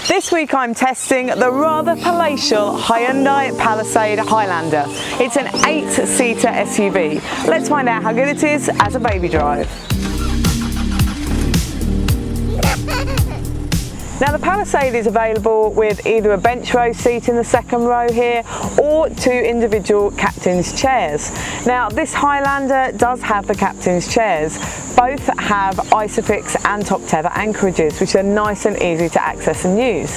This week I'm testing the rather palatial Hyundai Palisade Highlander. It's an 8-seater SUV. Let's find out how good it is as a baby drive. Now the Palisade is available with either a bench row seat in the second row here or 2 individual captain's chairs. Now this Highlander does have the captain's chairs. Both have ISOFix and top tether anchorages, which are nice and easy to access and use.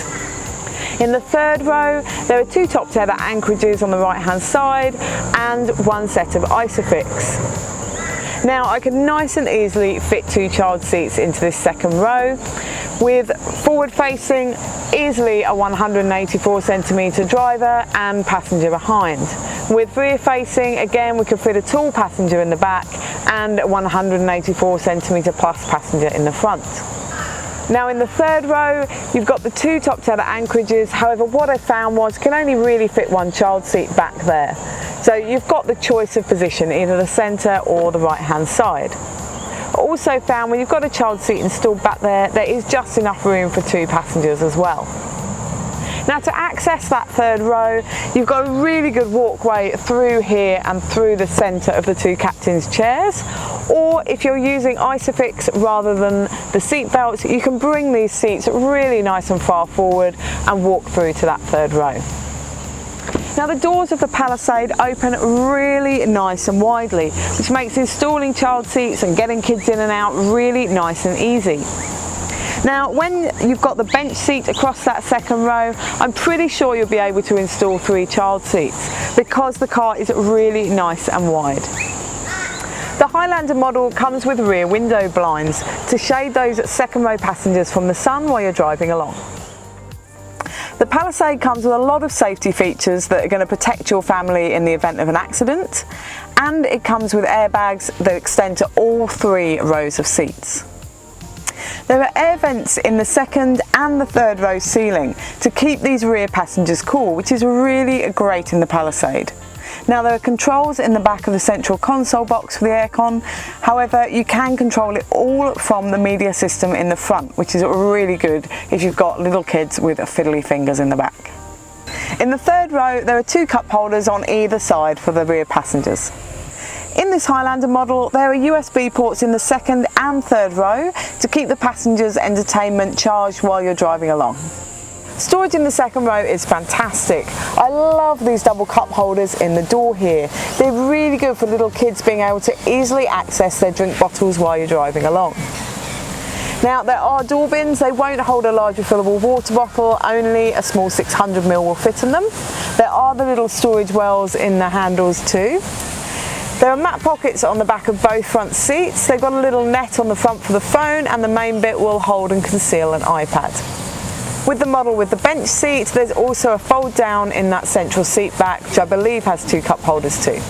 In the third row, there are 2 top tether anchorages on the right hand side and 1 set of ISOFix. Now I can nice and easily fit 2 child seats into this second row, with forward facing easily a 184cm driver and passenger behind. With rear facing, again, we could fit a tall passenger in the back and a 184cm plus passenger in the front. Now in the third row, you've got the 2 top tether anchorages. However, what I found was you can only really fit 1 child seat back there. So you've got the choice of position, either the centre or the right hand side. Also found when you've got a child seat installed back there, there is just enough room for 2 passengers as well. Now to access that third row, you've got a really good walkway through here and through the centre of the 2 captain's chairs. Or if you're using ISOFix rather than the seat belts, you can bring these seats really nice and far forward and walk through to that third row. Now the doors of the Palisade open really nice and widely, which makes installing child seats and getting kids in and out really nice and easy. Now when you've got the bench seat across that second row, I'm pretty sure you'll be able to install 3 child seats because the car is really nice and wide. The Highlander model comes with rear window blinds to shade those second row passengers from the sun while you're driving along. The Palisade comes with a lot of safety features that are going to protect your family in the event of an accident, and it comes with airbags that extend to all 3 rows of seats. There are air vents in the second and the third row ceiling to keep these rear passengers cool, which is really great in the Palisade. Now there are controls in the back of the central console box for the aircon. However, you can control it all from the media system in the front, which is really good if you've got little kids with fiddly fingers in the back. In the third row, there are 2 cup holders on either side for the rear passengers. In this Highlander model, there are USB ports in the second and third row to keep the passengers' entertainment charged while you're driving along. Storage in the second row is fantastic. I love these double cup holders in the door here. They're really good for little kids being able to easily access their drink bottles while you're driving along. Now there are door bins. They won't hold a large refillable water bottle, only a small 600ml will fit in them. There are the little storage wells in the handles too. There are mat pockets on the back of both front seats. They've got a little net on the front for the phone, and the main bit will hold and conceal an iPad. With the model with the bench seat, there's also a fold down in that central seat back, which I believe has 2 cup holders too.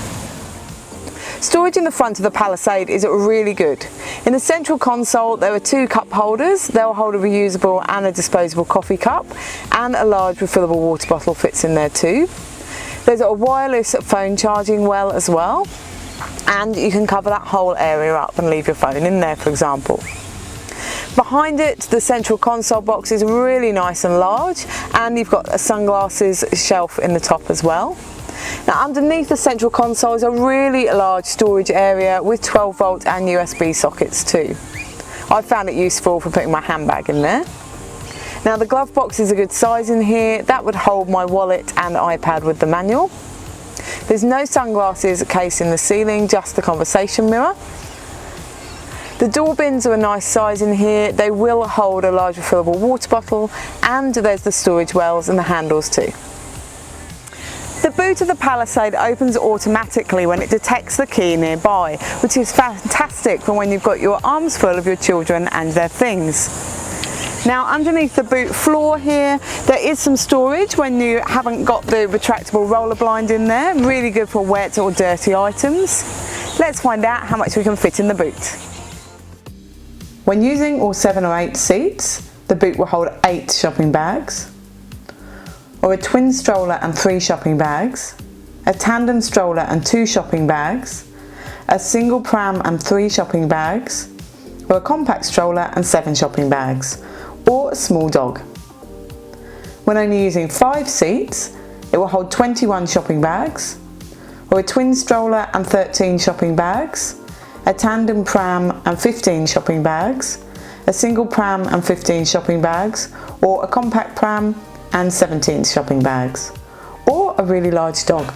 Storage in the front of the Palisade is really good. In the central console there are 2 cup holders. They'll hold a reusable and a disposable coffee cup, and a large refillable water bottle fits in there too. There's a wireless phone charging well as well, and you can cover that whole area up and leave your phone in there, for example. Behind it, the central console box is really nice and large, and you've got a sunglasses shelf in the top as well. Now underneath the central console is a really large storage area with 12-volt and USB sockets too. I found it useful for putting my handbag in there. Now the glove box is a good size in here. That would hold my wallet and iPad with the manual. There's no sunglasses case in the ceiling, just the conversation mirror. The door bins are a nice size in here. They will hold a large refillable water bottle, and there's the storage wells and the handles too. The boot of the Palisade opens automatically when it detects the key nearby, which is fantastic for when you've got your arms full of your children and their things. Now underneath the boot floor here, there is some storage when you haven't got the retractable roller blind in there. Really good for wet or dirty items. Let's find out how much we can fit in the boot. When using all 7 or 8 seats, the boot will hold 8 shopping bags, or a twin stroller and 3 shopping bags, a tandem stroller and 2 shopping bags, a single pram and 3 shopping bags, or a compact stroller and 7 shopping bags, or a small dog. when only using 5 seats, it will hold 21 shopping bags, or a twin stroller and 13 shopping bags, a tandem pram and 15 shopping bags, a single pram and 15 shopping bags, or a compact pram and 17 shopping bags, or a really large dog.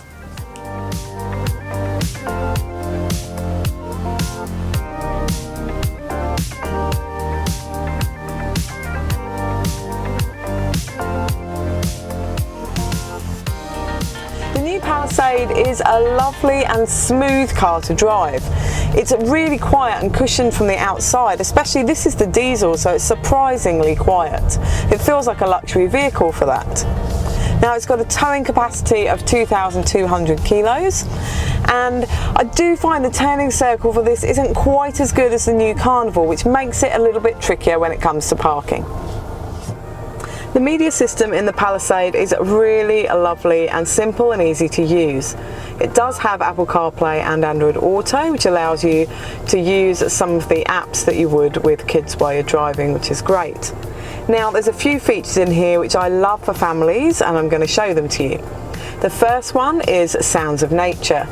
The new Palisade is a lovely and smooth car to drive. It's really quiet and cushioned from the outside, especially this is the diesel, so it's surprisingly quiet. It feels like a luxury vehicle for that. Now it's got a towing capacity of 2,200 kilos, and I do find the turning circle for this isn't quite as good as the new Carnival, which makes it a little bit trickier when it comes to parking. The media system in the Palisade is really lovely and simple and easy to use. It does have Apple CarPlay and Android Auto, which allows you to use some of the apps that you would with kids while you're driving, which is great. Now there's a few features in here which I love for families, and I'm going to show them to you. The first one is Sounds of Nature.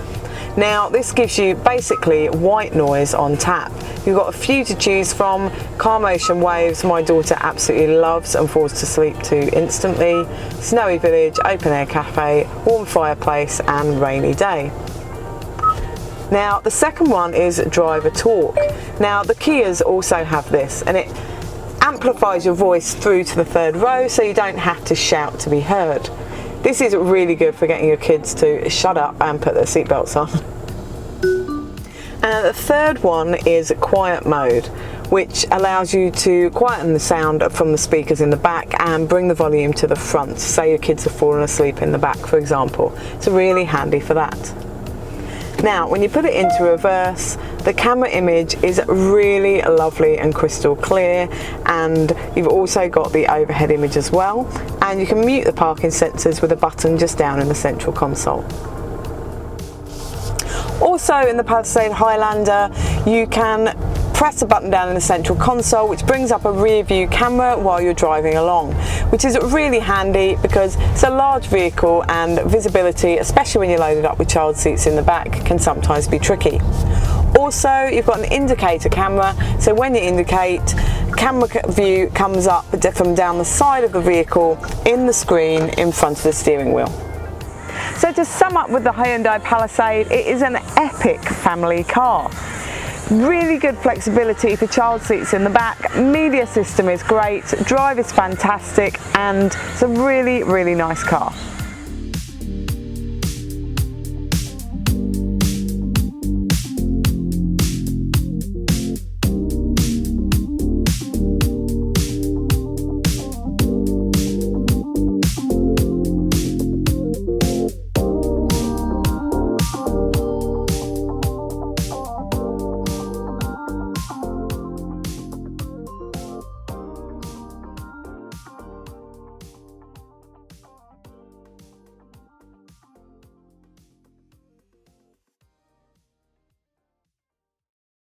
Now this gives you basically white noise on tap. You've got a few to choose from. Car motion waves, my daughter absolutely loves and falls to sleep to instantly. Snowy village, open air cafe, warm fireplace and rainy day. Now the second one is Driver Talk. Now the Kias also have this, and it amplifies your voice through to the third row so you don't have to shout to be heard. This is really good for getting your kids to shut up and put their seatbelts on. And the third one is Quiet Mode, which allows you to quieten the sound from the speakers in the back and bring the volume to the front. Say your kids have fallen asleep in the back, for example. It's really handy for that. Now, when you put it into reverse, the camera image is really lovely and crystal clear, and you've also got the overhead image as well, and you can mute the parking sensors with a button just down in the central console. Also in the Palisade Highlander, you can press a button down in the central console which brings up a rear view camera while you're driving along, which is really handy because it's a large vehicle and visibility, especially when you're loaded up with child seats in the back, can sometimes be tricky. Also, you've got an indicator camera, so when you indicate, camera view comes up from down the side of the vehicle in the screen in front of the steering wheel. So to sum up with the Hyundai Palisade, it is an epic family car. Really good flexibility for child seats in the back, media system is great, drive is fantastic, and it's a really, really nice car.